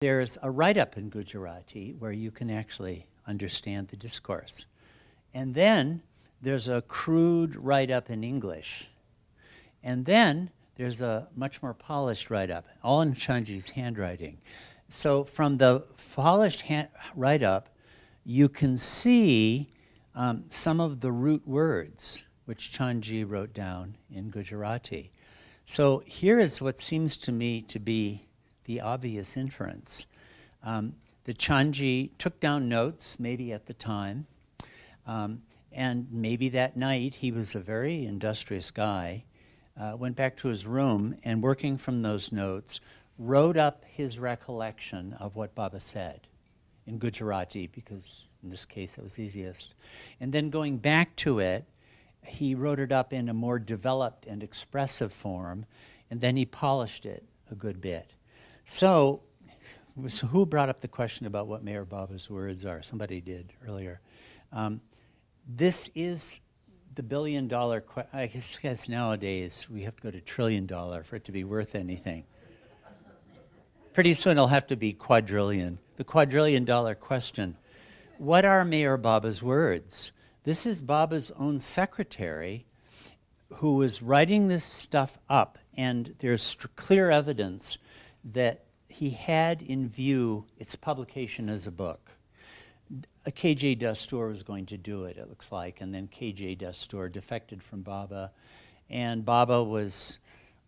there's a write-up in Gujarati where you can actually understand the discourse. And then there's a crude write-up in English. And then there's a much more polished write-up, all in Chanji's handwriting. So from the polished write-up, you can see some of the root words which Chanji wrote down in Gujarati. So here is what seems to me to be the obvious inference. The Chanji took down notes, maybe at the time, and maybe that night, he was a very industrious guy, went back to his room and working from those notes, wrote up his recollection of what Baba said in Gujarati, because in this case it was easiest. And then going back to it, he wrote it up in a more developed and expressive form, and then he polished it a good bit. So who brought up the question about what Meher Baba's words are? Somebody did earlier. This is the billion-dollar question. I guess nowadays we have to go to trillion-dollar for it to be worth anything. Pretty soon it'll have to be quadrillion. The quadrillion-dollar question. What are Meher Baba's words? This is Baba's own secretary who was writing this stuff up, and there's clear evidence that he had in view its publication as a book. A KJ Dastur was going to do it, it looks like, and then KJ Dastur defected from Baba, and Baba was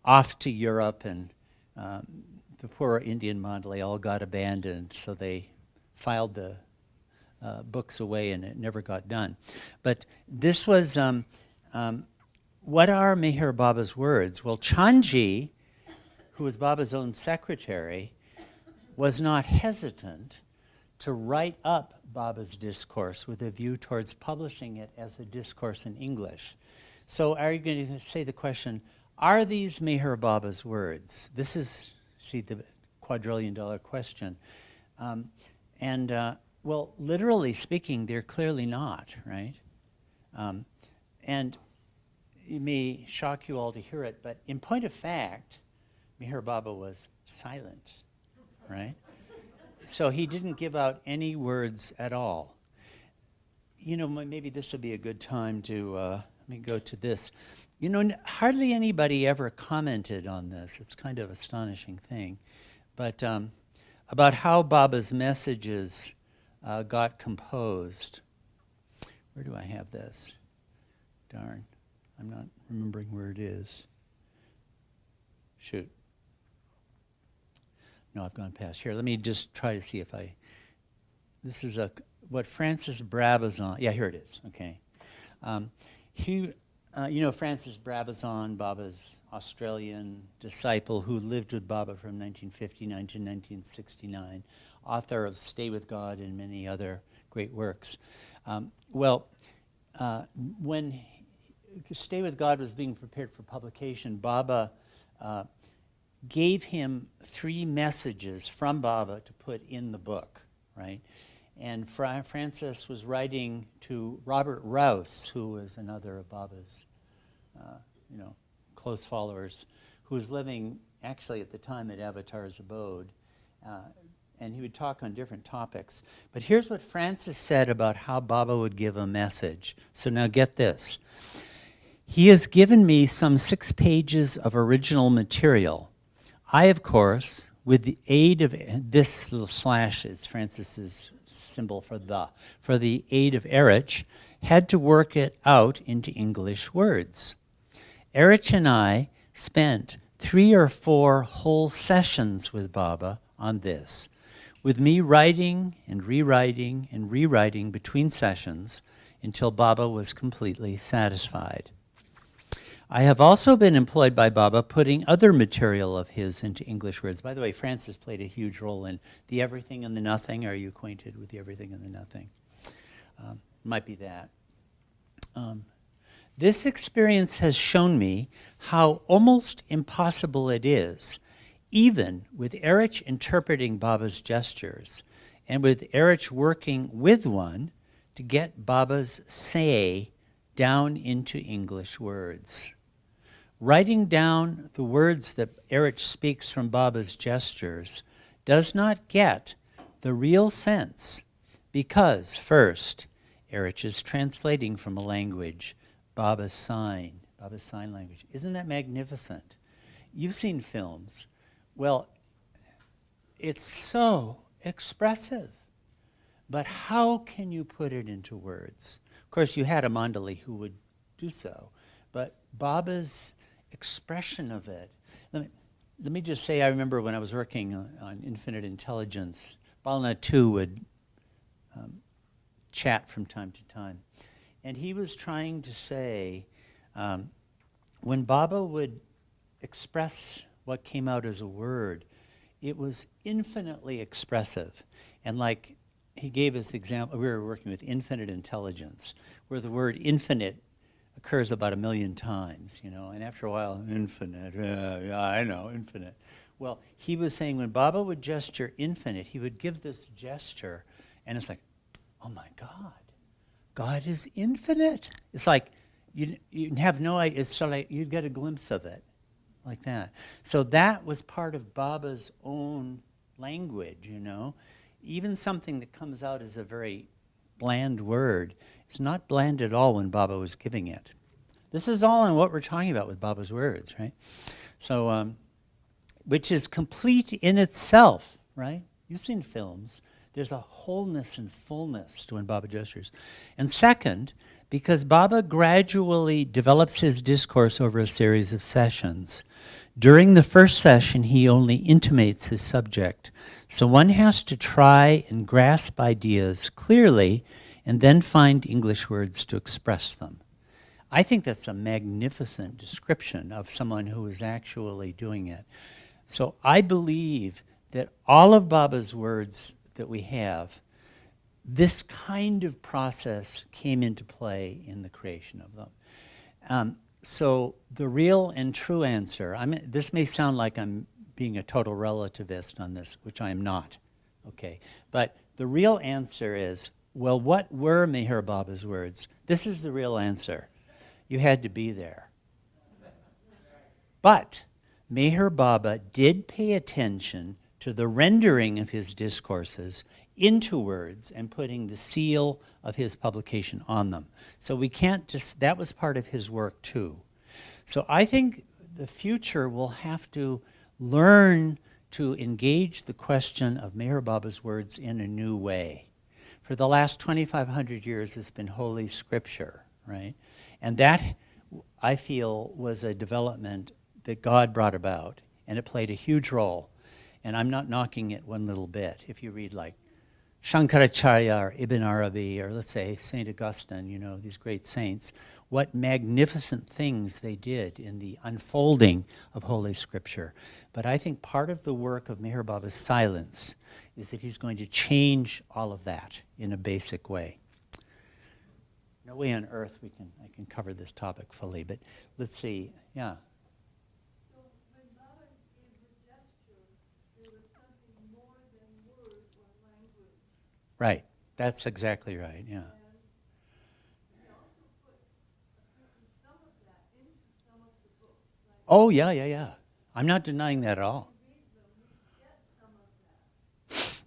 off to Europe, and the poor Indian Mandalay all got abandoned, so they filed the books away, and it never got done. But this was, what are Meher Baba's words? Well, Chanji, who was Baba's own secretary, was not hesitant to write up Baba's discourse with a view towards publishing it as a discourse in English. So are you going to say the question, are these Meher Baba's words? This is, see, the quadrillion-dollar question. Well, literally speaking, they're clearly not, right? And it may shock you all to hear it, but in point of fact, Meher Baba was silent, right? So he didn't give out any words at all. You know, maybe this would be a good time to, let me go to this. You know, hardly anybody ever commented on this. It's kind of an astonishing thing. But about how Baba's messages got composed. Where do I have this? Darn, I'm not remembering where it is. Shoot. No, I've gone past here. Let me just try to see if I, this is what Francis Brabazon, yeah, here it is, okay. You know Francis Brabazon, Baba's Australian disciple who lived with Baba from 1959 to 1969, author of Stay with God and many other great works. When Stay with God was being prepared for publication, Baba gave him 3 messages from Baba to put in the book, right? And Francis was writing to Robert Rouse, who was another of Baba's, close followers, who was living actually at the time at Avatar's abode, and he would talk on different topics. But here's what Francis said about how Baba would give a message. So now get this. He has given me some 6 pages of original material. I, of course, with the aid of, this little slash is Francis's symbol for the aid of Erich, had to work it out into English words. Erich and I spent 3 or 4 whole sessions with Baba on this, with me writing and rewriting and rewriting between sessions until Baba was completely satisfied. I have also been employed by Baba putting other material of his into English words. By the way, Francis played a huge role in the Everything and the Nothing. Are you acquainted with the Everything and the Nothing? Might be that. This experience has shown me how almost impossible it is, even with Erich interpreting Baba's gestures, and with Erich working with one to get Baba's say down into English words. Writing down the words that Erich speaks from Baba's gestures does not get the real sense because, first, Erich is translating from a language, Baba's sign language. Isn't that magnificent? You've seen films. Well, it's so expressive. But how can you put it into words? Of course, you had a Mandali who would do so. But Baba's expression of it, let me just say, I remember when I was working on Infinite Intelligence, Balna too would chat from time to time. And he was trying to say, when Baba would express what came out as a word, it was infinitely expressive. And like he gave us the example, we were working with infinite intelligence, where the word infinite occurs about 1 million times, and after a while, infinite, yeah, I know, infinite. Well, he was saying when Baba would gesture infinite, he would give this gesture, and it's like, oh my God, God is infinite. It's like, you have no idea, it's sort of like you get a glimpse of it, like that. So that was part of Baba's own language, Even something that comes out as a very bland word, it's not bland at all when Baba was giving it. This is all in what we're talking about with Baba's words, right? So, which is complete in itself, right? You've seen films. There's a wholeness and fullness to when Baba gestures. And second, because Baba gradually develops his discourse over a series of sessions. During the first session, he only intimates his subject. So one has to try and grasp ideas clearly and then find English words to express them. I think that's a magnificent description of someone who is actually doing it. So I believe that all of Baba's words that we have, this kind of process came into play in the creation of them. So the real and true answer, this may sound like I'm being a total relativist on this, which I am not, okay? But the real answer is, well, what were Meher Baba's words? This is the real answer. You had to be there. But Meher Baba did pay attention to the rendering of his discourses into words and putting the seal of his publication on them. So we can't just, that was part of his work too. So I think the future will have to learn to engage the question of Meher Baba's words in a new way. For the last 2,500 years, it's been Holy Scripture, right? And that, I feel, was a development that God brought about, and it played a huge role. And I'm not knocking it one little bit. If you read like Shankaracharya or Ibn Arabi, or let's say St. Augustine, these great saints, what magnificent things they did in the unfolding of Holy Scripture. But I think part of the work of Meher Baba's silence is that he's going to change all of that in a basic way. No way on earth I can cover this topic fully, but let's see, yeah. So when Baba gave the gesture, there was something more than word or language. Right, that's exactly right, yeah. And he also put some of that into some of the books. Like Oh, yeah. I'm not denying that at all. read them, we get some of that.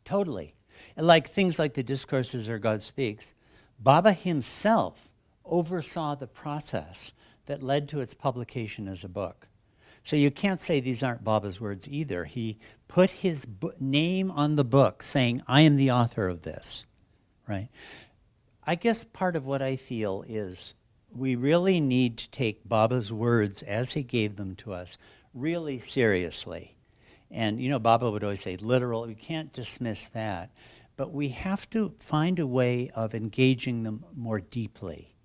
Totally. And like things like the Discourses or God Speaks, Baba himself oversaw the process that led to its publication as a book. So you can't say these aren't Baba's words either. He put his name on the book saying, I am the author of this, right? I guess part of what I feel is we really need to take Baba's words as he gave them to us really seriously. And, Baba would always say literal. We can't dismiss that. But we have to find a way of engaging them more deeply.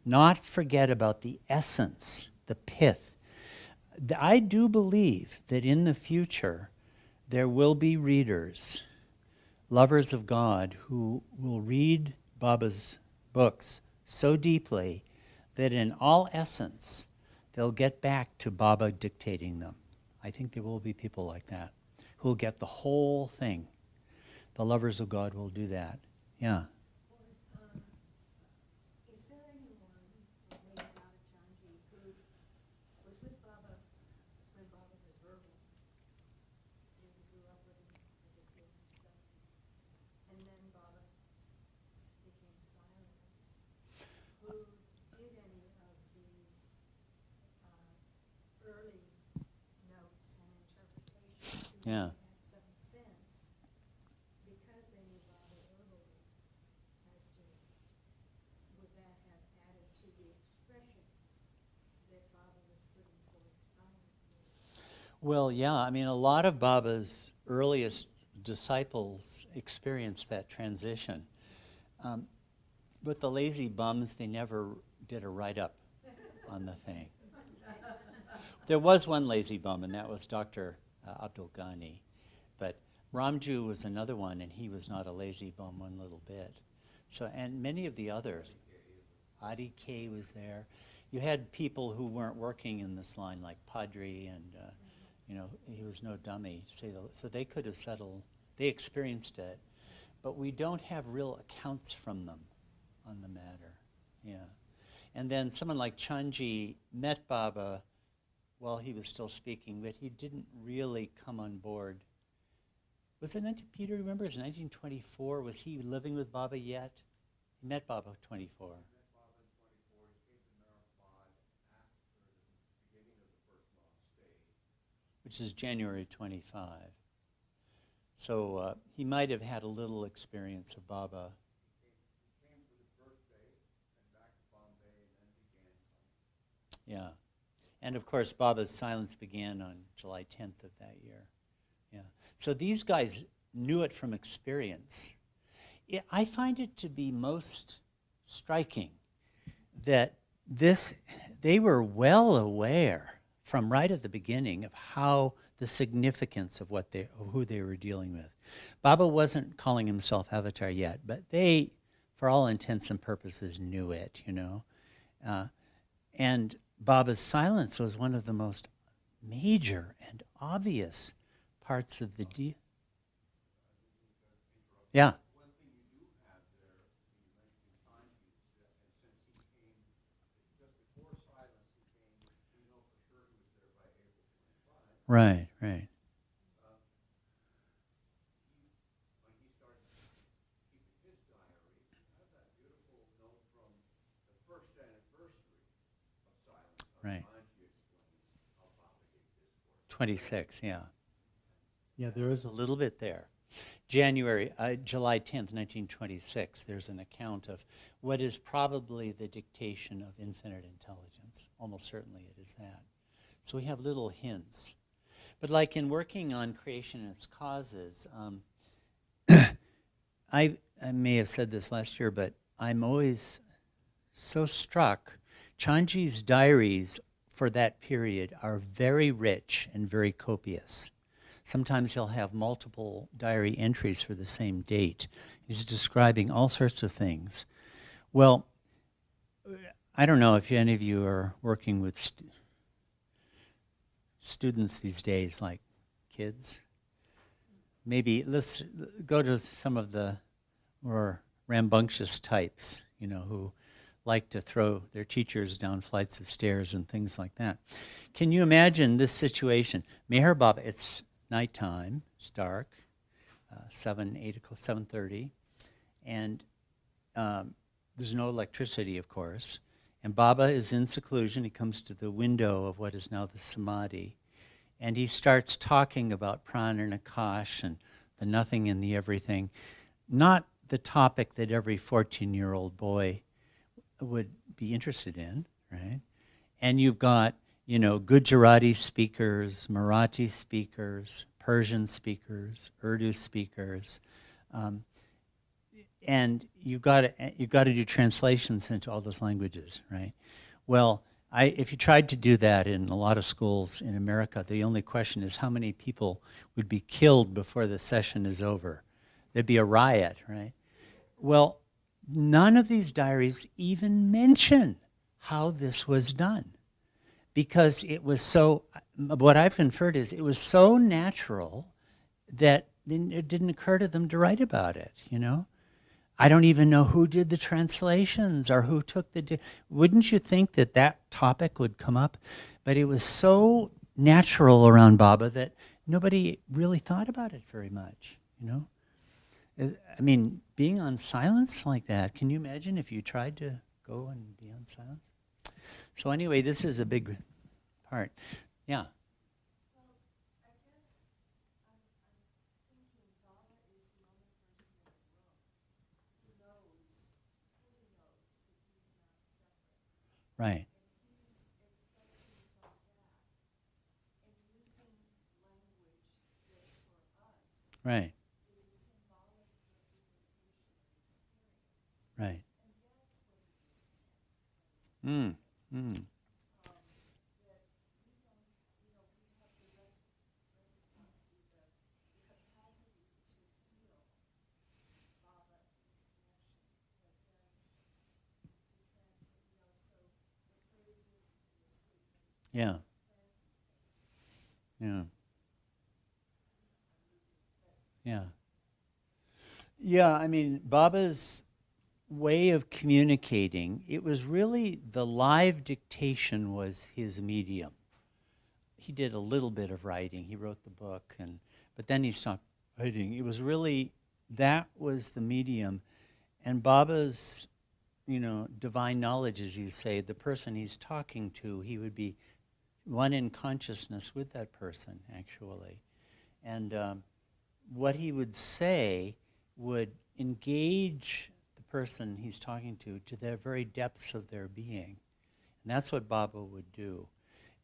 Not forget about the essence, the pith. I do believe that in the future there will be readers, lovers of God, who will read Baba's books so deeply that in all essence they'll get back to Baba dictating them. I think there will be people like that who will get the whole thing. The lovers of God will do that. Yeah. Is there anyone, like maybe Dada Janji, who was with Baba when Baba was verbal? Maybe grew up Yeah. have some sense, because they knew Baba earlier, as to would that have added to the expression that Baba was putting forth silently? Well, yeah, I mean, a lot of Baba's earliest disciples experienced that transition. But the lazy bums, they never did a write-up on the thing. There was one lazy bum, and that was Dr. Abdul Ghani. But Ramju was another one, and he was not a lazy bum one little bit. So, and many of the others. Adi K was there. You had people who weren't working in this line, like Padre, and he was no dummy. So they could have settled. They experienced it, but we don't have real accounts from them on the matter. Yeah, and then someone like Chanji met Baba while he was still speaking, but he didn't really come on board. Was it Peter? Remember, it was 1924. Was he living with Baba yet? He met Baba 24. Which is January 25. So he might have had a little experience of Baba. He came for his birthday and back to Bombay and then began coming. Yeah. And of course, Baba's silence began on July 10th of that year. Yeah. So these guys knew it from experience. I find it to be most striking that they were well aware from right at the beginning of how the significance of who they were dealing with. Baba wasn't calling himself Avatar yet, but they, for all intents and purposes, knew it, and Baba's silence was one of the most major and obvious parts of the deal. Yeah. One thing you do have there, you mentioned timepieces, and since he came just before silence, we know for sure he was there by April 25. Right. When he started keeping his diary, I have that beautiful note from the first anniversary of silence. Right. Manji explains how Baba gave discourse. 26, yeah. Yeah, there is a little bit there. July 10th, 1926, there's an account of what is probably the dictation of infinite intelligence. Almost certainly it is that. So we have little hints. But like in working on creation and its causes, I may have said this last year, but I'm always so struck. Chanji's diaries for that period are very rich and very copious. Sometimes he'll have multiple diary entries for the same date. He's describing all sorts of things. Well, I don't know if any of you are working with students these days, like kids. Maybe let's go to some of the more rambunctious types, who like to throw their teachers down flights of stairs and things like that. Can you imagine this situation? Meher Baba, it's nighttime, it's dark, 7:30, and there's no electricity, of course. And Baba is in seclusion. He comes to the window of what is now the Samadhi, and he starts talking about prana and akash and the nothing and the everything, not the topic that every 14-year-old boy would be interested in, right? And you've got Gujarati speakers, Marathi speakers, Persian speakers, Urdu speakers, and you've got to do translations into all those languages, right? Well, if you tried to do that in a lot of schools in America, the only question is how many people would be killed before the session is over. There'd be a riot, right? Well, none of these diaries even mention how this was done. Because it was what I've inferred is it was so natural that it didn't occur to them to write about it, I don't even know who did the translations or who took wouldn't you think that topic would come up? But it was so natural around Baba that nobody really thought about it very much, I mean, being on silence like that, can you imagine if you tried to go and be on silence? So anyway, this is a big part. Yeah. Well, I guess I Right. Right. Right. Mm. Mm. Yeah. Yeah. Yeah. Yeah, I mean, Baba's way of communicating, it was really the live dictation was his medium. He did a little bit of writing. He wrote the book, but then he stopped writing. It was really, that was the medium. And Baba's, divine knowledge, as you say, the person he's talking to, he would be one in consciousness with that person, actually. And what he would say would engage the person he's talking to the very depths of their being. And that's what Baba would do.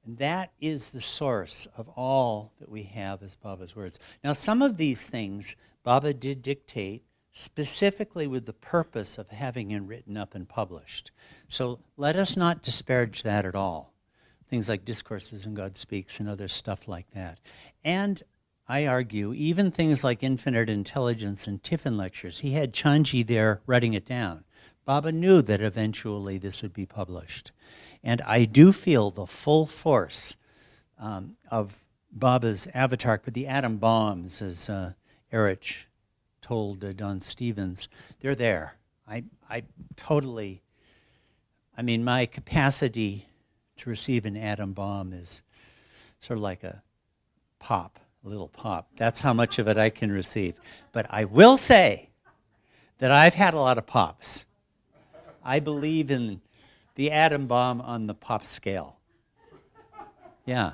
And that is the source of all that we have as Baba's words. Now, some of these things Baba did dictate specifically with the purpose of having it written up and published. So let us not disparage that at all. Things like Discourses and God Speaks and other stuff like that. And I argue, even things like Infinite Intelligence and Tiffin lectures, he had Chanji there writing it down. Baba knew that eventually this would be published. And I do feel the full force of Baba's avatar, but the atom bombs, as Erich told Don Stevens, they're there. I totally, my capacity to receive an atom bomb is sort of like a little pop. That's how much of it I can receive. But I will say that I've had a lot of pops. I believe in the atom bomb on the pop scale. Yeah.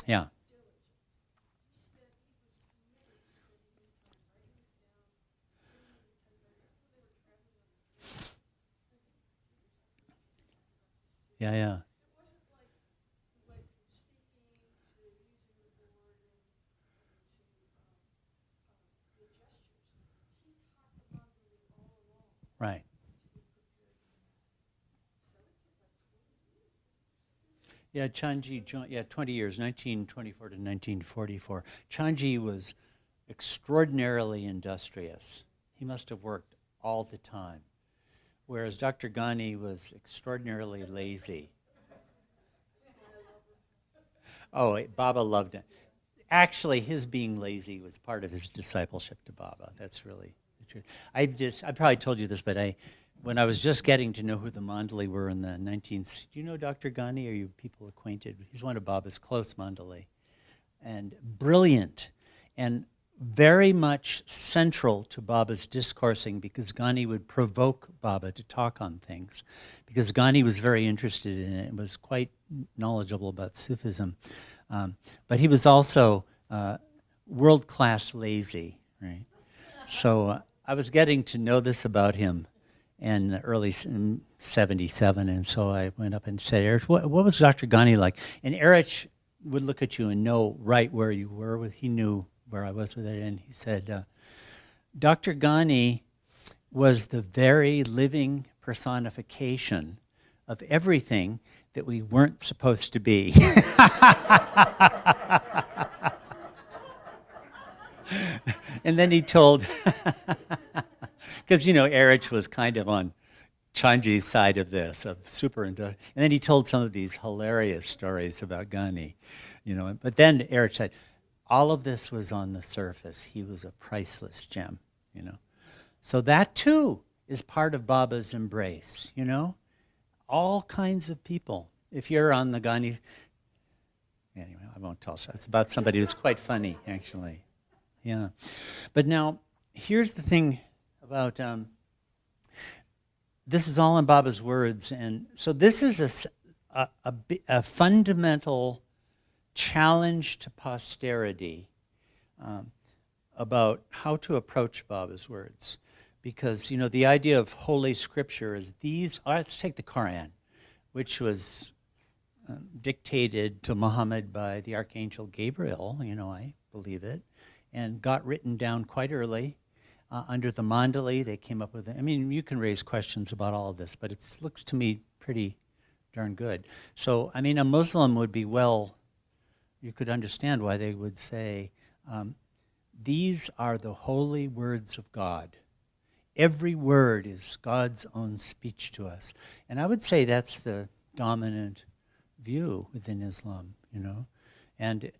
Yeah. Yeah, yeah. Right. Yeah, Chanji, 20 years, 1924 to 1944. Chanji was extraordinarily industrious. He must have worked all the time, whereas Dr. Ghani was extraordinarily lazy. Oh, Baba loved it. Actually, his being lazy was part of his discipleship to Baba. That's really the truth. I probably told you this, but when I was just getting to know who the Mandali were in the 19th, do you know Dr. Ghani? Are you people acquainted? He's one of Baba's close Mandali. And brilliant, and very much central to Baba's discoursing, because Ghani would provoke Baba to talk on things, because Ghani was very interested in it and was quite knowledgeable about Sufism. But he was also world-class lazy, right? So I was getting to know this about him in the early 77, and so I went up and said, Erich, what was Dr. Ghani like? And Erich would look at you and know right where you were. He knew where I was with it, and he said, Dr. Ghani was the very living personification of everything that we weren't supposed to be. And then he told, because, Erich was kind of on Chanji's side of this, of and then he told some of these hilarious stories about Ghani, But then Erich said, all of this was on the surface. He was a priceless gem, So that, too, is part of Baba's embrace, All kinds of people. If you're on the Ghani... Anyway, I won't tell. It's about somebody who's quite funny, actually. Yeah. But now, here's the thing about... this is all in Baba's words, and so this is a fundamental challenge to posterity about how to approach Baba's words. Because, the idea of Holy Scripture is let's take the Quran, which was dictated to Muhammad by the Archangel Gabriel, I believe it, and got written down quite early. Under the Mandali, they came up with it. I mean, you can raise questions about all of this, but it looks to me pretty darn good. So, a Muslim would be you could understand why they would say, these are the holy words of God. Every word is God's own speech to us. And I would say that's the dominant view within Islam, And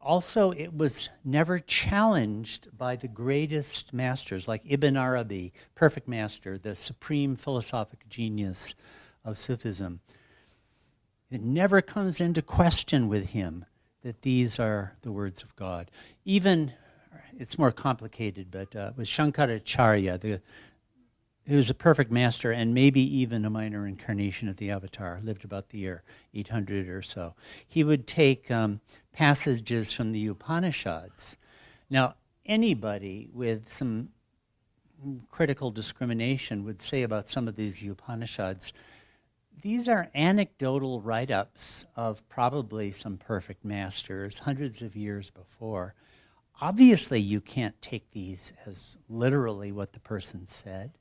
also, it was never challenged by the greatest masters, like Ibn Arabi, perfect master, the supreme philosophic genius of Sufism. It never comes into question with him that these are the words of God. Even, it's more complicated, but with Shankaracharya, he was a perfect master and maybe even a minor incarnation of the Avatar, lived about the year 800 or so. He would take passages from the Upanishads. Now, anybody with some critical discrimination would say about some of these Upanishads, these are anecdotal write-ups of probably some perfect masters hundreds of years before. Obviously, you can't take these as literally what the person said.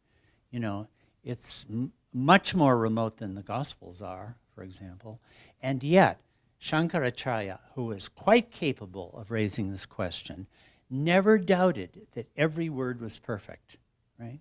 It's much more remote than the Gospels are, for example. And yet, Shankaracharya, who was quite capable of raising this question, never doubted that every word was perfect, right?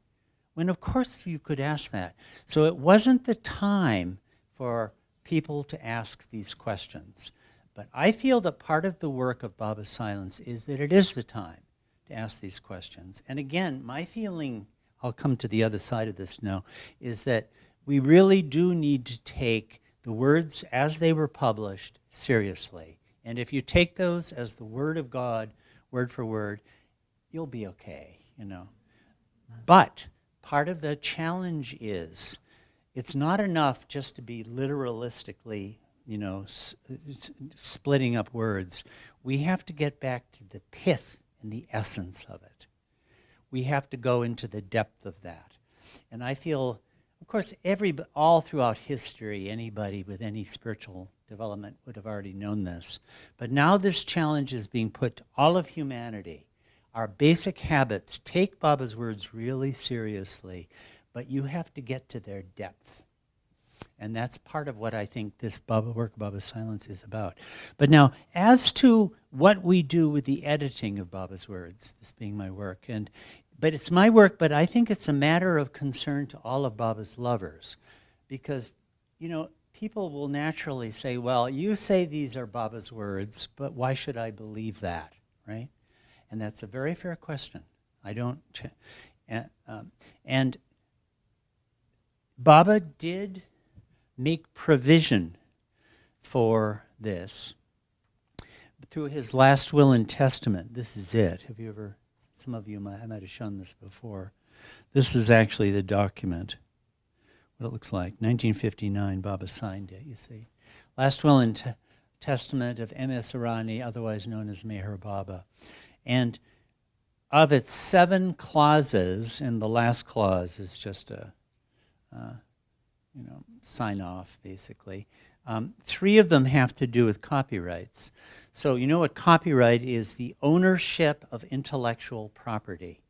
When, of course, you could ask that. So it wasn't the time for people to ask these questions. But I feel that part of the work of Baba's silence is that it is the time to ask these questions. And again, my feeling, I'll come to the other side of this now, is that we really do need to take the words as they were published seriously. And if you take those as the word of God, word for word, you'll be okay, But part of the challenge is it's not enough just to be literalistically, splitting up words. We have to get back to the pith and the essence of it. We have to go into the depth of that. And I feel, of course, all throughout history, anybody with any spiritual development would have already known this. But now this challenge is being put to all of humanity. Our basic habits, take Baba's words really seriously, but you have to get to their depth. And that's part of what I think this work of Baba's silence is about. But now, as to what we do with the editing of Baba's words, this being my work, but it's my work, but I think it's a matter of concern to all of Baba's lovers. Because, people will naturally say, well, you say these are Baba's words, but why should I believe that, right? And that's a very fair question. And Baba did make provision for this through his last will and testament. This is it. Some of you I might have shown this before. This is actually the document, what it looks like. 1959, Baba signed it, you see. Last will and testament of M.S. Irani, otherwise known as Meher Baba. And of its 7 clauses, and the last clause is just a sign off, basically. 3 of them have to do with copyrights. So you know what copyright is? The ownership of intellectual property.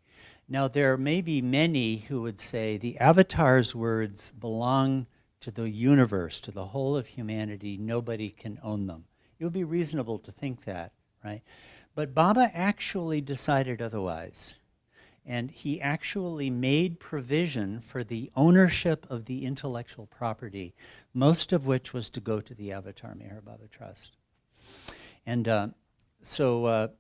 Now there may be many who would say the Avatar's words belong to the universe, to the whole of humanity. Nobody can own them. It would be reasonable to think that, right? But Baba actually decided otherwise. And he actually made provision for the ownership of the intellectual property, most of which was to go to the Avatar Meher Baba Trust. And so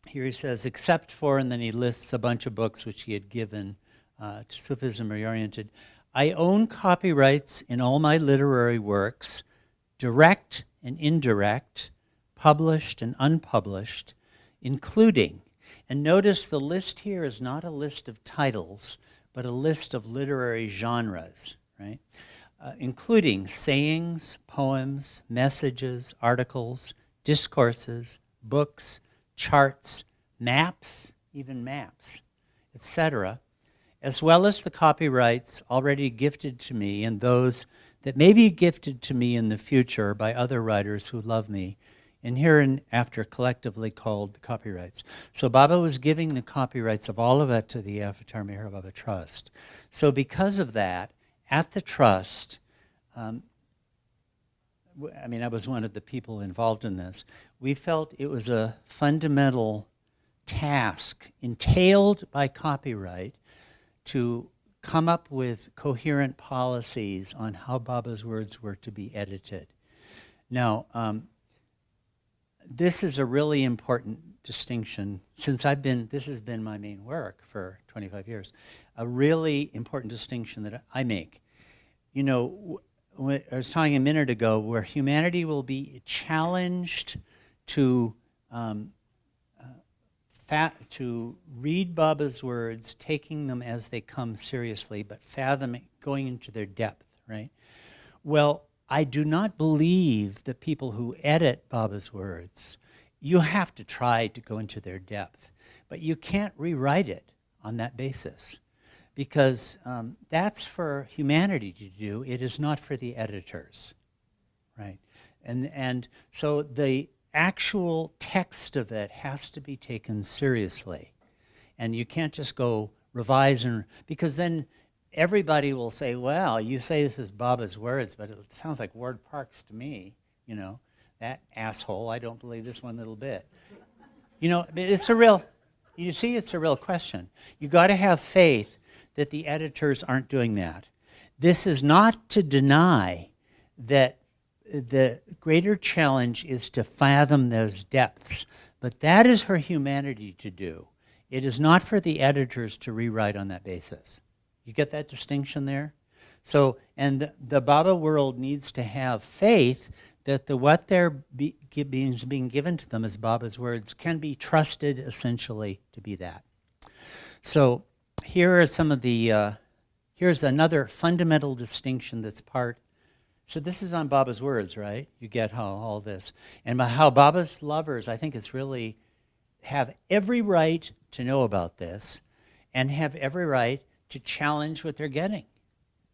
here he says, except for, and then he lists a bunch of books which he had given to Sufism reoriented. I own copyrights in all my literary works, direct and indirect, published and unpublished, including, and notice the list here is not a list of titles, but a list of literary genres, right? Including sayings, poems, messages, articles, discourses, books, charts, maps, even maps, etc., as well as the copyrights already gifted to me and those that may be gifted to me in the future by other writers who love me, and hereinafter collectively called the copyrights. So Baba was giving the copyrights of all of it to the Avatar Meher Baba Trust. So because of that, at the trust, I was one of the people involved in this, we felt it was a fundamental task entailed by copyright to come up with coherent policies on how Baba's words were to be edited. Now, this is a really important distinction. Since this has been my main work for 25 years, a really important distinction that I make. You know, I was talking a minute ago where humanity will be challenged to read Baba's words, taking them as they come seriously, but fathoming, going into their depth, right? Well, I do not believe that people who edit Baba's words, you have to try to go into their depth, but you can't rewrite it on that basis because that's for humanity to do. It is not for the editors, right? And so the actual text of it has to be taken seriously. And you can't just go revise, because then everybody will say, well, you say this is Baba's words, but it sounds like Ward Parks to me, you know, that asshole, I don't believe this one little bit. You know, it's a real question. You got to have faith that the editors aren't doing that. This is not to deny that the greater challenge is to fathom those depths, but that is for humanity to do. It is not for the editors to rewrite on that basis. You get that distinction there? So, and the Baba world needs to have faith that what they're being given to them as Baba's words can be trusted essentially to be that. So here are some of the, here's another fundamental distinction that's part. So this is on Baba's words, right? You get how all this. And how Baba's lovers, I think it's really, have every right to know about this and have every right to challenge what they're getting.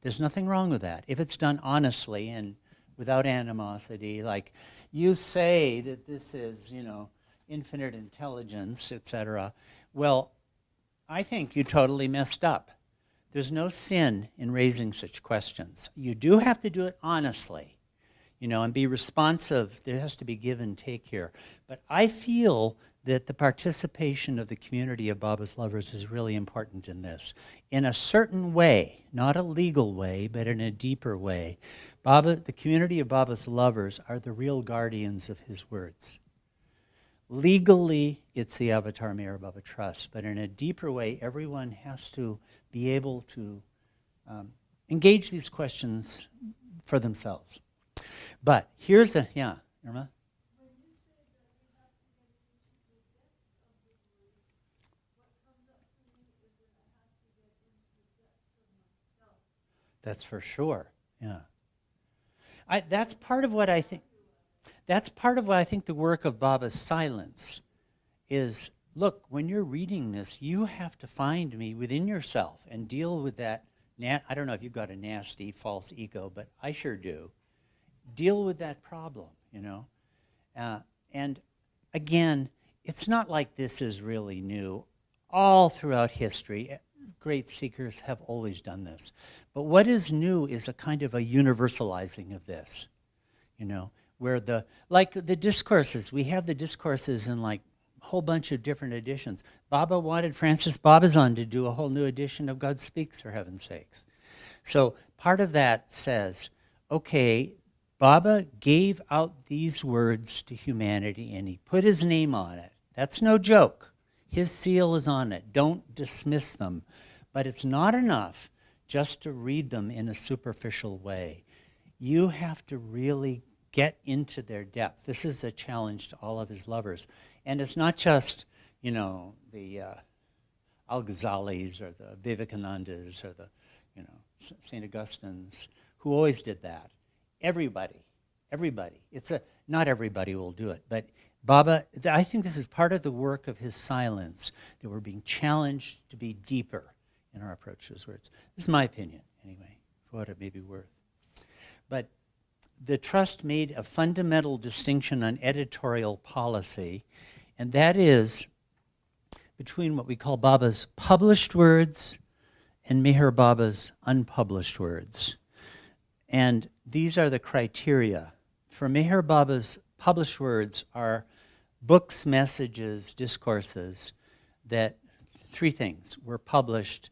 There's nothing wrong with that. If it's done honestly and without animosity, like you say that this is, you know, infinite intelligence, etc. Well, I think you totally messed up. There's no sin in raising such questions. You do have to do it honestly, you know, and be responsive. There has to be give and take here. But I feel that the participation of the community of Baba's lovers is really important in this. In a certain way, not a legal way, but in a deeper way, the community of Baba's lovers are the real guardians of his words. Legally, it's the Avatar Meher Baba Trust, but in a deeper way, everyone has to be able to engage these questions for themselves. But here's yeah, Irma? When you say that we have to get into the depths of the words, what comes up to me is that I have to get into the depths of myself. That's for sure, yeah. That's part of what I think. That's part of what I think the work of Baba's silence is. Look, when you're reading this, you have to find me within yourself and deal with that. I don't know if you've got a nasty false ego, but I sure do. Deal with that problem, you know. And again, it's not like this is really new. All throughout history, great seekers have always done this. But what is new is a kind of a universalizing of this, you know, where like the discourses, we have the discourses in like a whole bunch of different editions. Baba wanted Francis Babazon to do a whole new edition of God Speaks, for heaven's sakes. So part of that says, okay, Baba gave out these words to humanity and he put his name on it. That's no joke. His seal is on it. Don't dismiss them. But it's not enough just to read them in a superficial way. You have to really get into their depth. This is a challenge to all of his lovers. And it's not just, you know, the Al-Ghazalis or the Vivekanandas or the, you know, St. Augustine's, who always did that. Everybody. Not everybody will do it, but Baba, I think this is part of the work of his silence, that we're being challenged to be deeper in our approach to his words. This is my opinion, anyway, for what it may be worth. But the Trust made a fundamental distinction on editorial policy, and that is between what we call Baba's published words and Meher Baba's unpublished words. And these are the criteria. For Meher Baba's published words are books, messages, discourses that, three things, were published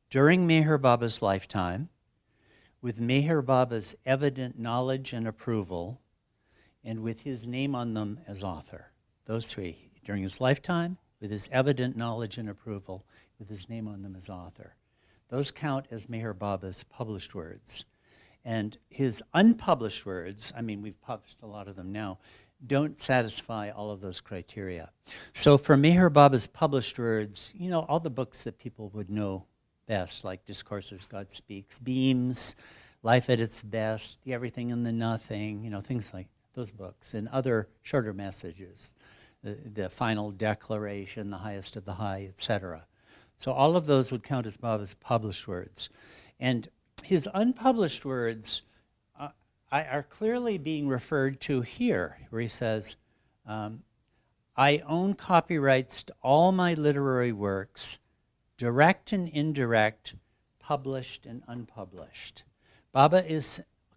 during Meher Baba's lifetime, with Meher Baba's evident knowledge and approval, and with his name on them as author. Those three, during his lifetime, with his evident knowledge and approval, with his name on them as author. Those count as Meher Baba's published words. And his unpublished words, I mean, we've published a lot of them now, don't satisfy all of those criteria. So for Meher Baba's published words, you know, all the books that people would know best, like Discourses, God Speaks, Beams, Life at Its Best, The Everything and the Nothing, you know, things like those books, and other shorter messages, the Final Declaration, The Highest of the High, etc. So all of those would count as Baba's published words. And his unpublished words are clearly being referred to here, where he says, I own copyrights to all my literary works, direct and indirect, published and unpublished.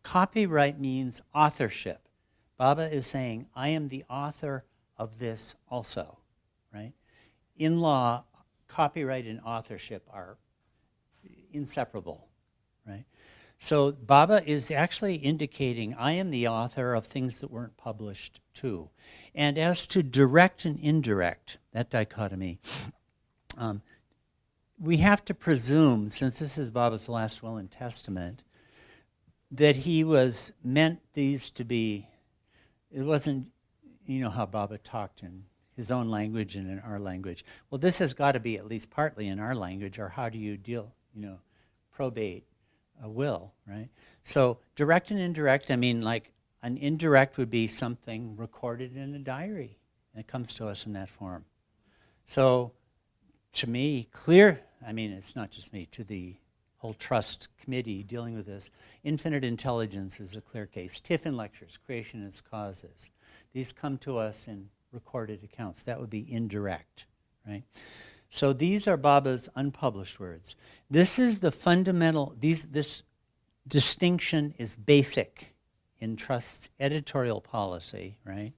Copyright means authorship. Baba is saying, I am the author of this also, right? In law, copyright and authorship are inseparable, right? So Baba is actually indicating, I am the author of things that weren't published too. And as to direct and indirect, that dichotomy, we have to presume, since this is Baba's last will and testament, that he was meant these to be, it wasn't, you know how Baba talked in his own language and in our language. Well, this has got to be at least partly in our language, or how do you deal, you know, probate a will, right? So direct and indirect, I mean, like an indirect would be something recorded in a diary, and it comes to us in that form. So to me, clear, I mean, it's not just me, to the whole trust committee dealing with this, infinite intelligence is a clear case. Tiffin lectures, creation and its causes. These come to us in recorded accounts. That would be indirect, right? So these are Baba's unpublished words. This is the fundamental, this distinction is basic in Trust's editorial policy, right?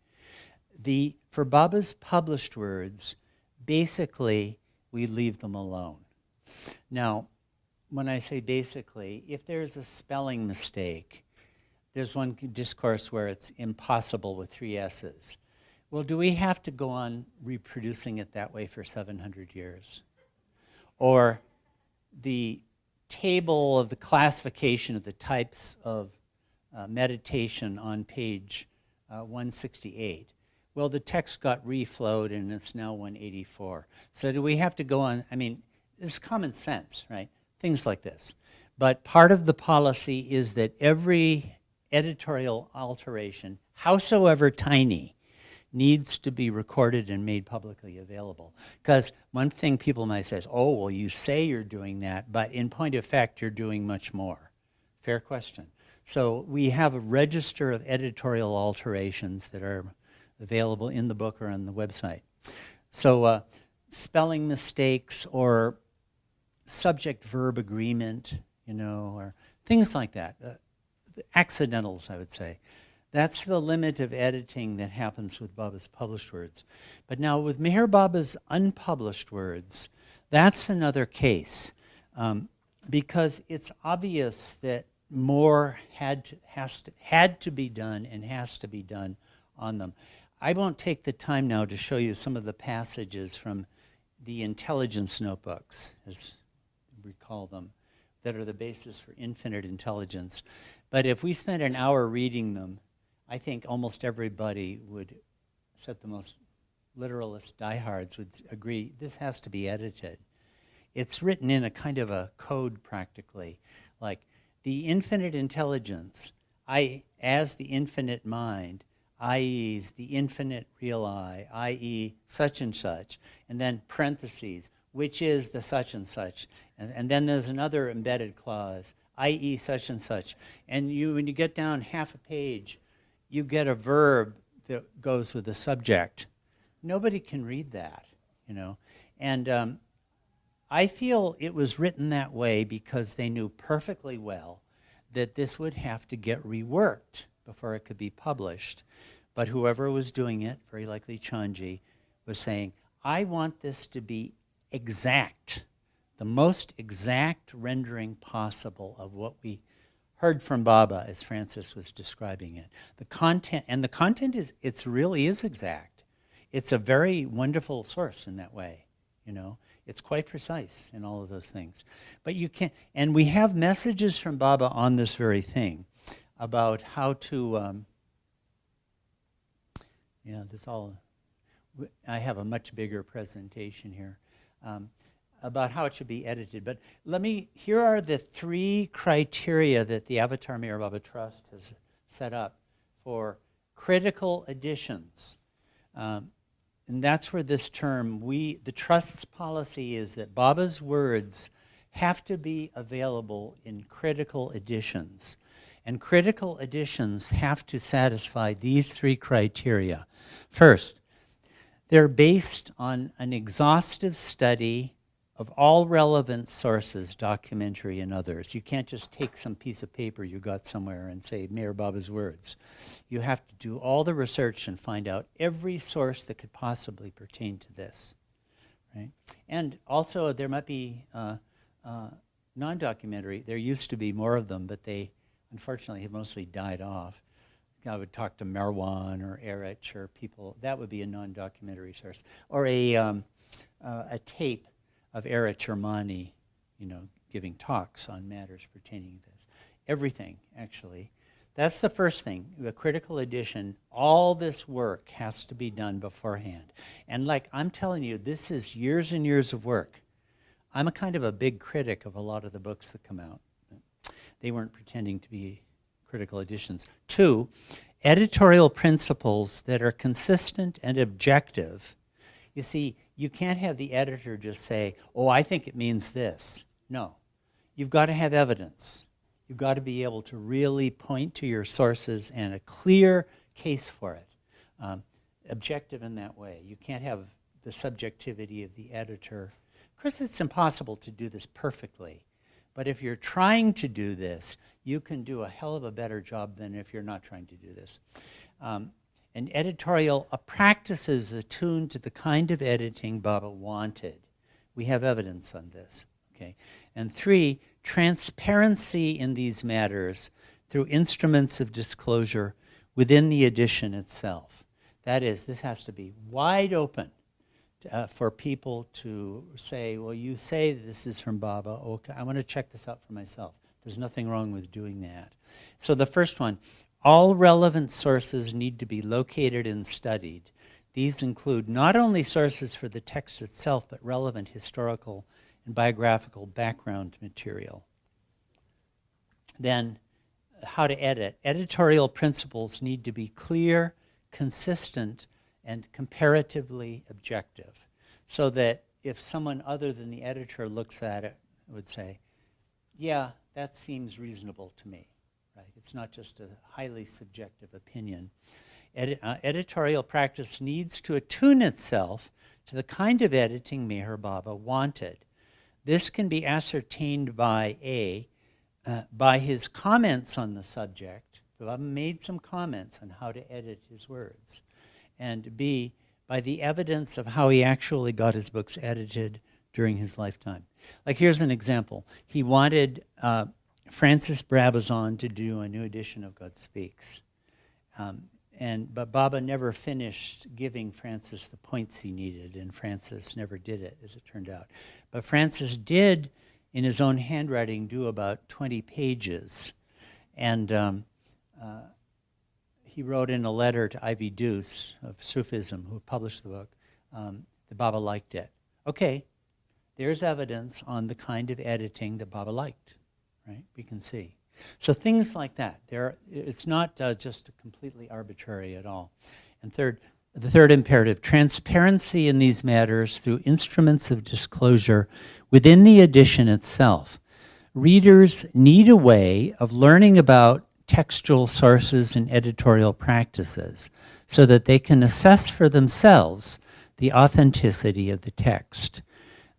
For Baba's published words, basically, we leave them alone. Now, when I say basically, if there's a spelling mistake, there's one discourse where it's impossible with 3 S's. Well, do we have to go on reproducing it that way for 700 years? Or the table of the classification of the types of meditation on page 168. Well, the text got reflowed and it's now 184. So do we have to go on? I mean, it's common sense, right? Things like this. But part of the policy is that every editorial alteration, howsoever tiny, needs to be recorded and made publicly available. Because one thing people might say is, oh, well, you say you're doing that, but in point of fact, you're doing much more. Fair question. So we have a register of editorial alterations that are available in the book or on the website. So spelling mistakes or subject-verb agreement, you know, or things like that. Accidentals, I would say. That's the limit of editing that happens with Baba's published words. But now with Meher Baba's unpublished words, that's another case, because it's obvious that more had to be done and has to be done on them. I won't take the time now to show you some of the passages from the intelligence notebooks, as we call them, that are the basis for infinite intelligence. But if we spent an hour reading them, I think almost everybody would, except the most literalist diehards, would agree this has to be edited. It's written in a kind of a code practically, like the infinite intelligence, as the infinite mind, i.e.s, the infinite real I, i.e. such and such, and then parentheses, which is the such and such. And then there's another embedded clause, i.e. such and such. And when you get down half a page, you get a verb that goes with the subject. Nobody can read that, you know. And I feel it was written that way because they knew perfectly well that this would have to get reworked before it could be published. But whoever was doing it, very likely Chanji, was saying, I want this to be exact, the most exact rendering possible of what we heard from Baba as Francis was describing it. The content is, it really is exact. It's a very wonderful source in that way, you know. It's quite precise in all of those things. But you can't, and we have messages from Baba on this very thing about how to, I have a much bigger presentation here about how it should be edited. But here are the 3 criteria that the Avatar Meher Baba Trust has set up for critical editions. And that's where this term, the Trust's policy is that Baba's words have to be available in critical editions. And critical editions have to satisfy these 3 criteria. First, they're based on an exhaustive study of all relevant sources, documentary and others. You can't just take some piece of paper you got somewhere and say, Meher Baba's words. You have to do all the research and find out every source that could possibly pertain to this, right? And also, there might be non-documentary. There used to be more of them, but they, unfortunately, have mostly died off. I would talk to Marwan or Erich or people. That would be a non-documentary source. Or a tape of Erich or Mani, you know, giving talks on matters pertaining to this. Everything, actually. That's the first thing, the critical edition. All this work has to be done beforehand. And like I'm telling you, this is years and years of work. I'm a kind of a big critic of a lot of the books that come out. They weren't pretending to be critical editions. 2, editorial principles that are consistent and objective. You see, you can't have the editor just say, oh, I think it means this. No. You've got to have evidence. You've got to be able to really point to your sources and a clear case for it. Objective in that way. You can't have the subjectivity of the editor. Of course, it's impossible to do this perfectly. But if you're trying to do this, you can do a hell of a better job than if you're not trying to do this. An editorial practice is attuned to the kind of editing Baba wanted. We have evidence on this. Okay. And 3, transparency in these matters through instruments of disclosure within the edition itself. That is, this has to be wide open for people to say, well, you say this is from Baba. Okay, I want to check this out for myself. There's nothing wrong with doing that. So the first one, all relevant sources need to be located and studied. These include not only sources for the text itself, but relevant historical and biographical background material. Then, how to edit. Editorial principles need to be clear, consistent, and comparatively objective, so that if someone other than the editor looks at it, would say, yeah, that seems reasonable to me. Right? It's not just a highly subjective opinion. Editorial practice needs to attune itself to the kind of editing Meher Baba wanted. This can be ascertained by by his comments on the subject. Baba made some comments on how to edit his words. And B, by the evidence of how he actually got his books edited during his lifetime. Like here's an example. He wanted Francis Brabazon to do a new edition of God Speaks. But Baba never finished giving Francis the points he needed, and Francis never did it, as it turned out. But Francis did, in his own handwriting, do about 20 pages. And he wrote in a letter to Ivy Deuce of Sufism, who published the book, that Baba liked it. Okay, there's evidence on the kind of editing that Baba liked, right? We can see. So things like that. It's not just completely arbitrary at all. And the third imperative, transparency in these matters through instruments of disclosure within the edition itself. Readers need a way of learning about textual sources and editorial practices so that they can assess for themselves the authenticity of the text.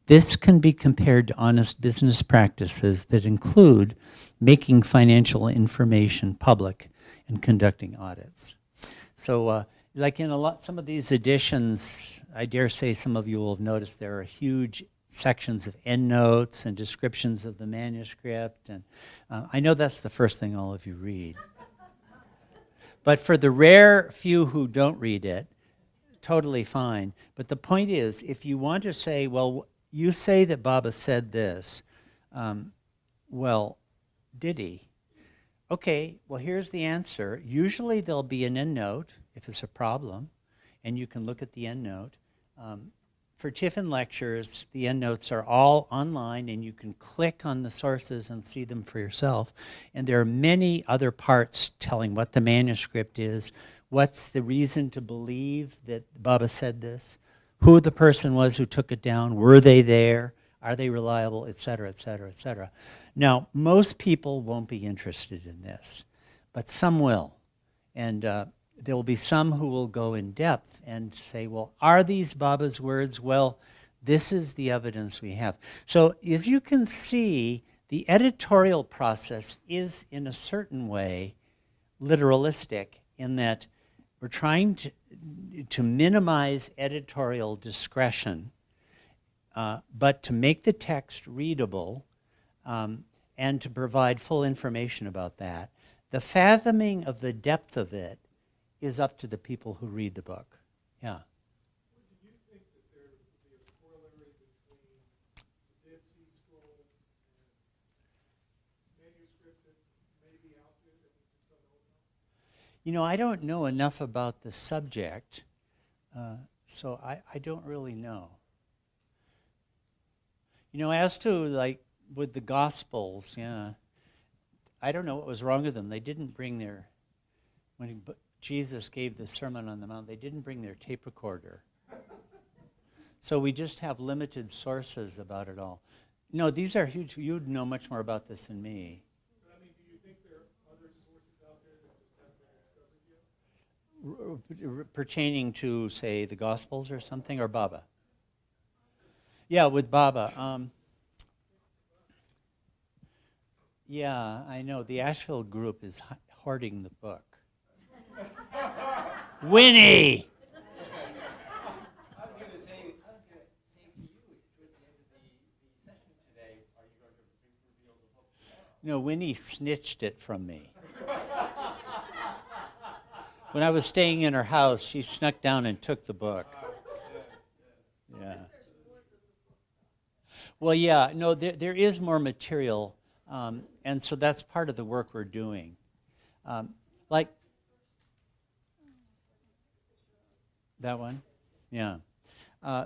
This can be compared to honest business practices that include making financial information public and conducting audits. So like in some of these editions, I dare say some of you will have noticed there are huge sections of endnotes and descriptions of the manuscript. And I know that's the first thing all of you read. But for the rare few who don't read it, totally fine. But the point is, if you want to say, well, you say that Baba said this, well, did he? Okay, well, here's the answer. Usually there'll be an endnote if it's a problem, and you can look at the endnote. For Tiffin lectures, the endnotes are all online, and you can click on the sources and see them for yourself. And there are many other parts telling what the manuscript is, what's the reason to believe that Baba said this, who the person was who took it down, were they there, are they reliable, et cetera, et cetera, et cetera. Now, most people won't be interested in this, but some will. And there will be some who will go in depth and say, well, are these Baba's words? Well, this is the evidence we have. So as you can see, the editorial process is in a certain way literalistic in that we're trying to minimize editorial discretion, but to make the text readable and to provide full information about that. The fathoming of the depth of it is up to the people who read the book. Yeah. Do you think that there would be a corollary between the Dead Sea Scrolls and manuscripts that may be out there that we just don't know about? You know, I don't know enough about the subject, so I don't really know. You know, as to like with the Gospels, yeah, I don't know what was wrong with them. They didn't bring when Jesus gave the Sermon on the Mount, they didn't bring their tape recorder. So we just have limited sources about it all. No, these are huge. You'd know much more about this than me. But I mean, do you think there are other sources out there that just haven't been discovered yet? Pertaining to, say, the Gospels or something, or Baba? Yeah, with Baba. Yeah, I know. The Ashville group is hoarding the book. Winnie! I was going to say to you, at the end of the session today, are you going to reveal the book tomorrow? No, Winnie snitched it from me. When I was staying in her house, she snuck down and took the book. Yeah. Well, yeah, no, there is more material, and so that's part of the work we're doing. Like that one? Yeah.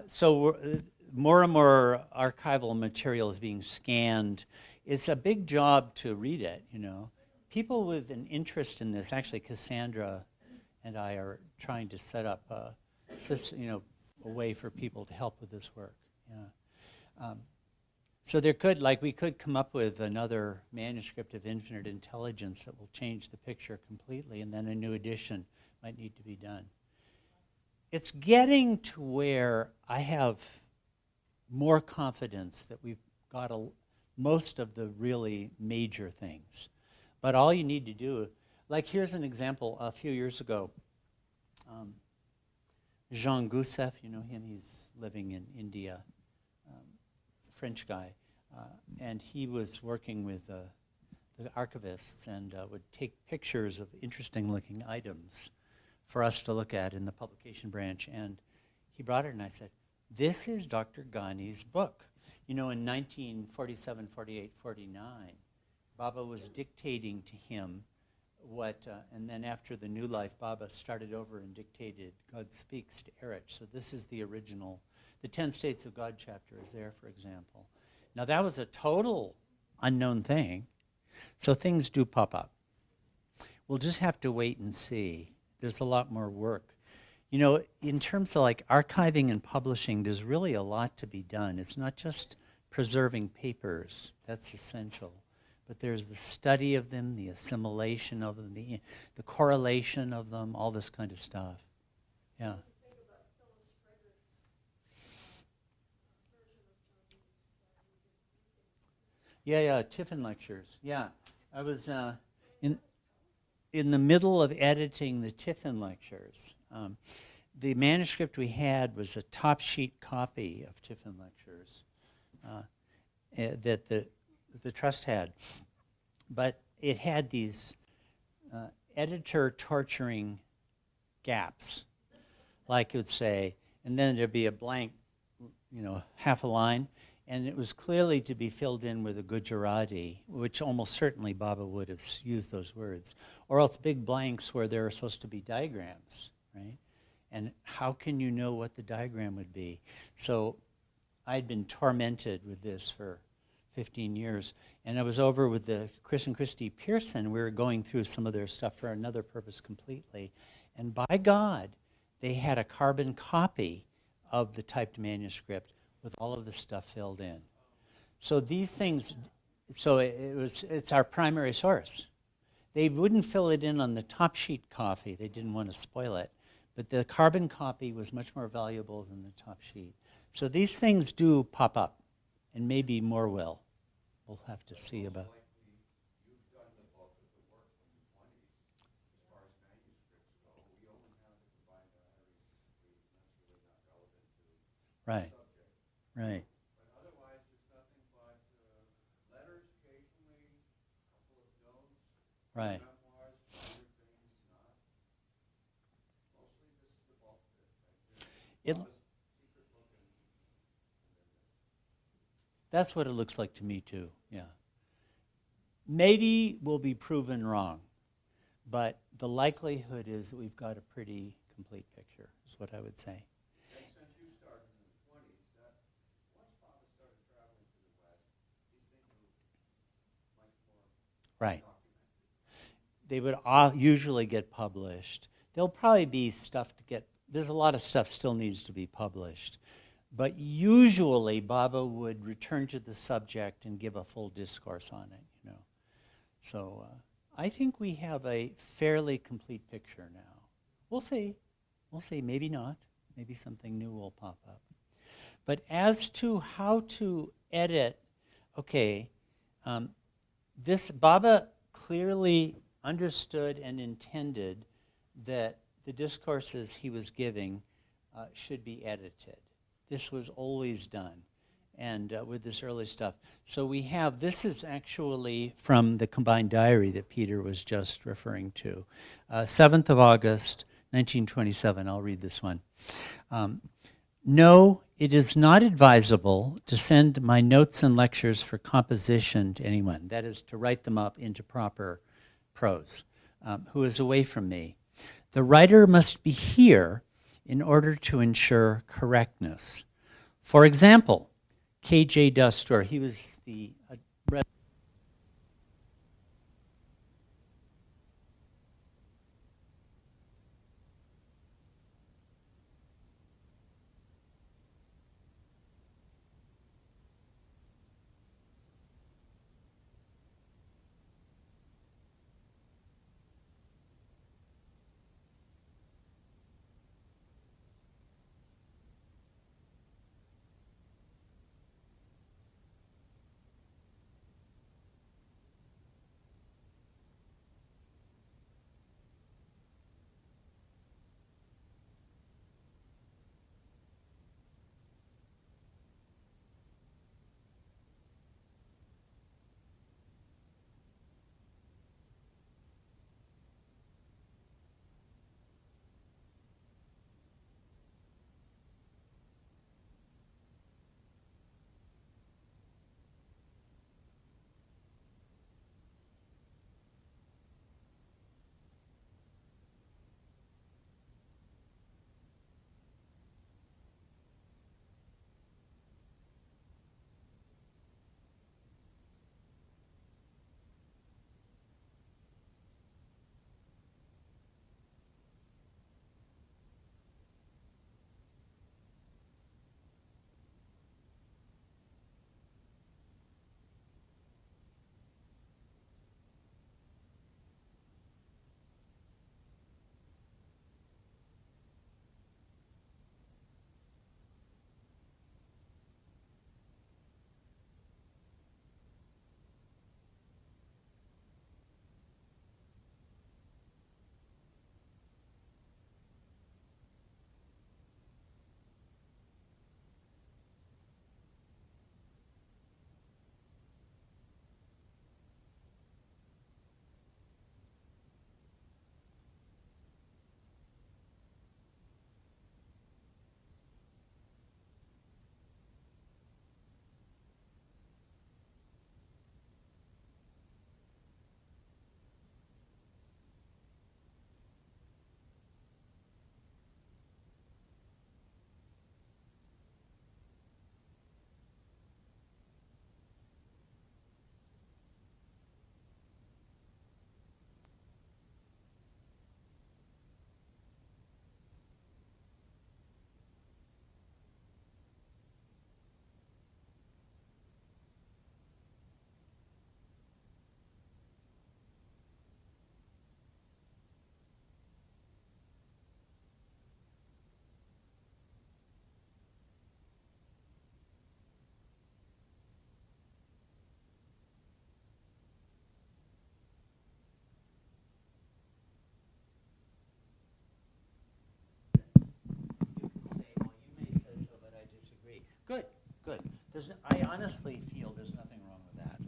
So more and more archival material is being scanned. It's a big job to read it, you know. People with an interest in this, actually Cassandra and I are trying to set up a way for people to help with this work. Yeah. So we could come up with another manuscript of infinite intelligence that will change the picture completely, and then a new edition might need to be done. It's getting to where I have more confidence that we've got most of the really major things. But all you need to do, like here's an example. A few years ago, Jean Goussef, you know him, he's living in India, French guy, and he was working with the archivists and would take pictures of interesting looking items for us to look at in the publication branch. And he brought it and I said, this is Dr. Ghani's book. You know, in 1947, 48, 49, Baba was dictating to him and then after the New Life, Baba started over and dictated God Speaks to Erich. So this is the original. The 10 States of God chapter is there, for example. Now that was a total unknown thing. So things do pop up. We'll just have to wait and see. There's a lot more work. You know, in terms of like archiving and publishing, there's really a lot to be done. It's not just preserving papers. That's essential. But there's the study of them, the assimilation of them, the correlation of them, all this kind of stuff. Yeah. Yeah, Tiffin lectures. Yeah, I was in the middle of editing the Tiffin lectures. The manuscript we had was a top sheet copy of Tiffin lectures that the trust had, but it had these editor torturing gaps, like it would say, and then there'd be a blank, half a line. And it was clearly to be filled in with a Gujarati, which almost certainly Baba would have used those words, or else big blanks where there are supposed to be diagrams, right? And how can you know what the diagram would be? So I'd been tormented with this for 15 years, and I was over with the Chris and Christy Pearson. We were going through some of their stuff for another purpose completely, and by God, they had a carbon copy of the typed manuscript with all of the stuff filled in. So these things, it's our primary source. They wouldn't fill it in on the top sheet copy. They didn't want to spoil it. But the carbon copy was much more valuable than the top sheet. So these things do pop up, and maybe more will. We'll have to see about. You've done the bulk of the work from the 20s as far as manuscripts go. We only have the combined diaries, and that's really not relevant to the Right. subject. Right. But otherwise, there's nothing but letters occasionally, a couple of notes, Right. memoirs, minor things, not. Mostly this is the bulk of it, right? It, There's secret book and that's what it looks like to me too, yeah. Maybe we'll be proven wrong, but the likelihood is that we've got a pretty complete picture, is what I would say. and since you started in the 20s, that once Baba started traveling to the West, these things were much more Right. documented. They would usually get published. There'll probably be stuff to get, there's a lot of stuff still needs to be published. But usually Baba would return to the subject and give a full discourse on it, So I think we have a fairly complete picture now. We'll see. We'll see. Maybe not. Maybe something new will pop up. But as to how to edit, okay, this Baba clearly understood and intended that the discourses he was giving should be edited. This was always done, and with this early stuff. So we have, this is actually from the combined diary that Peter was just referring to. 7th of August, 1927, I'll read this one. No, it is not advisable to send my notes and lectures for composition to anyone, that is, to write them up into proper prose, who is away from me. The writer must be here in order to ensure correctness. For example, K.J. Dustor, he was the I honestly feel there's nothing wrong with that.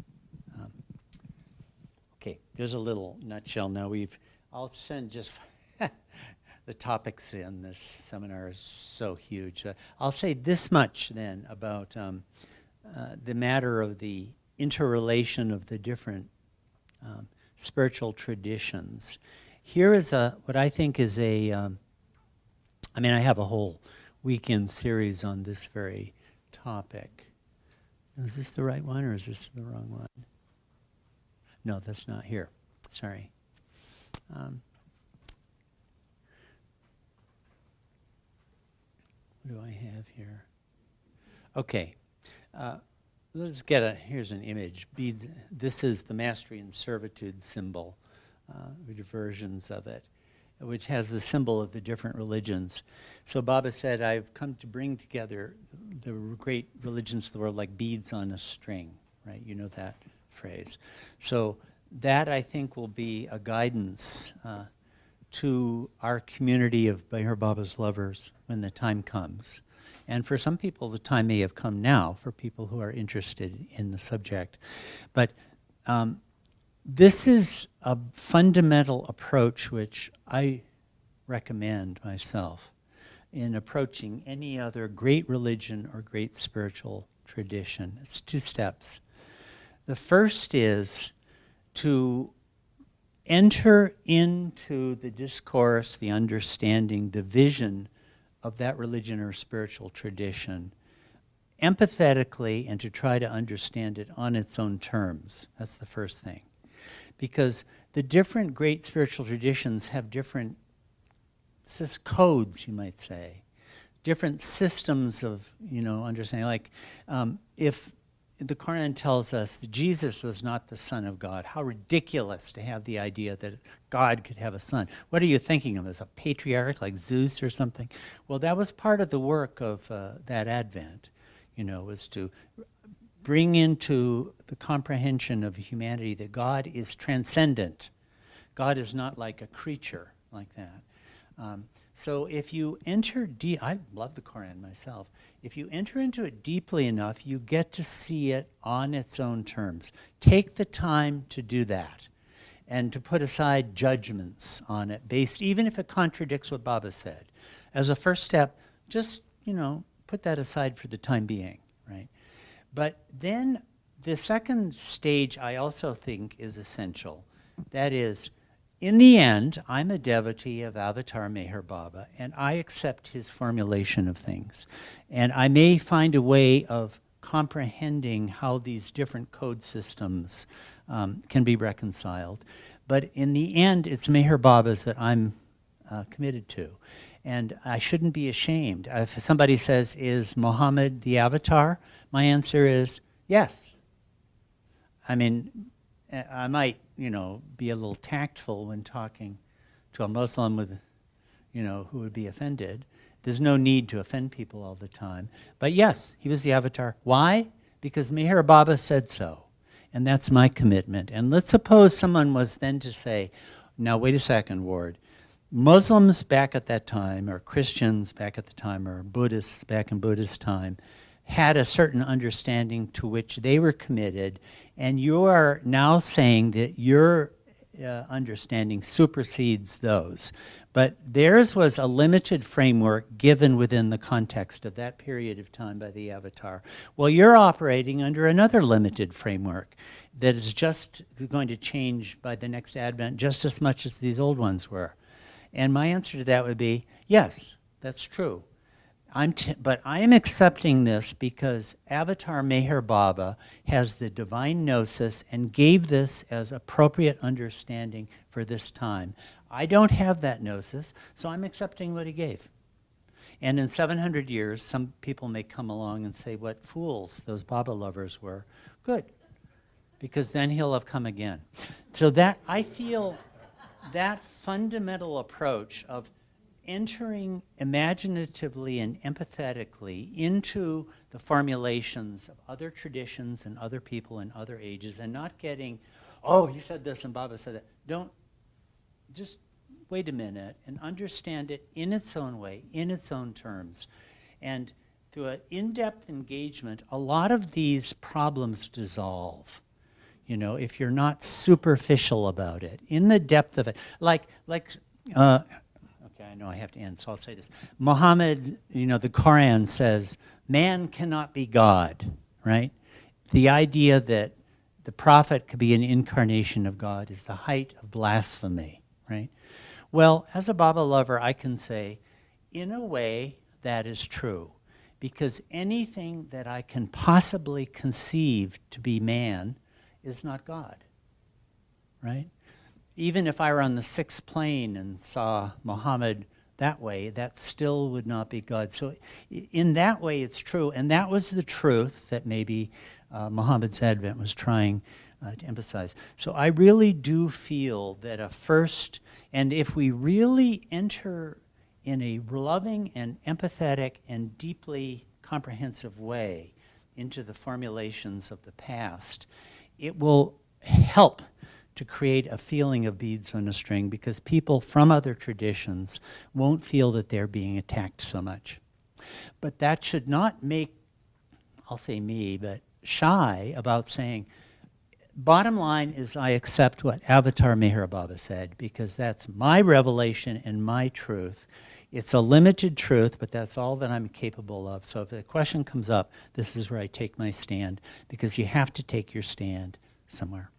Okay, there's a little nutshell now. I'll send just the topics in this seminar is so huge. I'll say this much then about the matter of the interrelation of the different spiritual traditions. Here is what I think is I have a whole weekend series on this very topic. Is this the right one or is this the wrong one? No, that's not here. Sorry. What do I have here? Okay. Let's get here's an image. Beads. This is the mastery and servitude symbol, versions of it, which has the symbol of the different religions. So Baba said, I've come to bring together the great religions of the world like beads on a string, right? You know that phrase. So that, I think, will be a guidance to our community of Meher Baba's lovers when the time comes. And for some people, the time may have come now for people who are interested in the subject. But this is a fundamental approach which I recommend myself in approaching any other great religion or great spiritual tradition. It's 2 steps. The first is to enter into the discourse, the understanding, the vision of that religion or spiritual tradition empathetically and to try to understand it on its own terms. That's the first thing. Because the different great spiritual traditions have different codes, you might say, different systems of, understanding. Like if the Quran tells us that Jesus was not the Son of God, how ridiculous to have the idea that God could have a son. What are you thinking of, as a patriarch like Zeus or something? Well, that was part of the work of that Advent, was to bring into the comprehension of humanity that God is transcendent. God is not like a creature like that. So if you enter I love the Quran myself. If you enter into it deeply enough, you get to see it on its own terms. Take the time to do that and to put aside judgments on it, even if it contradicts what Baba said. As a first step, just, put that aside for the time being, right? But then the second stage I also think is essential. That is, in the end, I'm a devotee of Avatar Meher Baba, and I accept his formulation of things. And I may find a way of comprehending how these different code systems can be reconciled. But in the end, it's Meher Baba's that I'm committed to. And I shouldn't be ashamed. If somebody says, is Muhammad the Avatar? My answer is yes. I mean, I might, be a little tactful when talking to a Muslim with, who would be offended. There's no need to offend people all the time. But yes, he was the Avatar. Why? Because Meher Baba said so. And that's my commitment. And let's suppose someone was then to say, now wait a second, Ward. Muslims back at that time, or Christians back at the time, or Buddhists back in Buddhist time, had a certain understanding to which they were committed, and you are now saying that your understanding supersedes those. But theirs was a limited framework given within the context of that period of time by the Avatar. Well, you're operating under another limited framework that is just going to change by the next Advent just as much as these old ones were. And my answer to that would be, yes, that's true. But I am accepting this because Avatar Meher Baba has the divine gnosis and gave this as appropriate understanding for this time. I don't have that gnosis, so I'm accepting what he gave. And in 700 years, some people may come along and say, what fools those Baba lovers were. Good, because then he'll have come again. So that, I feel that fundamental approach of entering imaginatively and empathetically into the formulations of other traditions and other people in other ages, and not getting, oh, he said this and Baba said that. Don't, just wait a minute and understand it in its own way, in its own terms. And through an in-depth engagement, a lot of these problems dissolve. You know, if you're not superficial about it, in the depth of it, okay, I know I have to end, so I'll say this. Muhammad, you know, the Quran says, man cannot be God, right? The idea that the prophet could be an incarnation of God is the height of blasphemy, right? Well, as a Baba lover, I can say, in a way, that is true. Because anything that I can possibly conceive to be man is not God, right? Even if I were on the sixth plane and saw Muhammad that way, that still would not be God. So in that way, it's true. And that was the truth that maybe Muhammad's advent was trying to emphasize. So I really do feel that and if we really enter in a loving and empathetic and deeply comprehensive way into the formulations of the past, it will help to create a feeling of beads on a string, because people from other traditions won't feel that they're being attacked so much. But that should not make, I'll say me, but shy about saying, bottom line is I accept what Avatar Meher Baba said, because that's my revelation and my truth. It's a limited truth, but that's all that I'm capable of. So if the question comes up, this is where I take my stand, because you have to take your stand somewhere.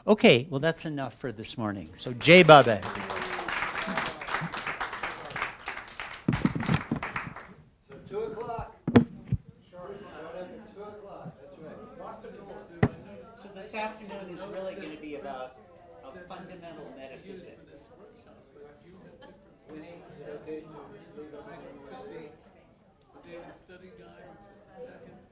Okay, well, that's enough for this morning. So Jai Baba. So 2 o'clock. Showed up at 2 o'clock, that's right. So this afternoon is really going to be about fundamental metaphysics. Winnie, is it okay to leave it? The Daily Study Guide, which was the second.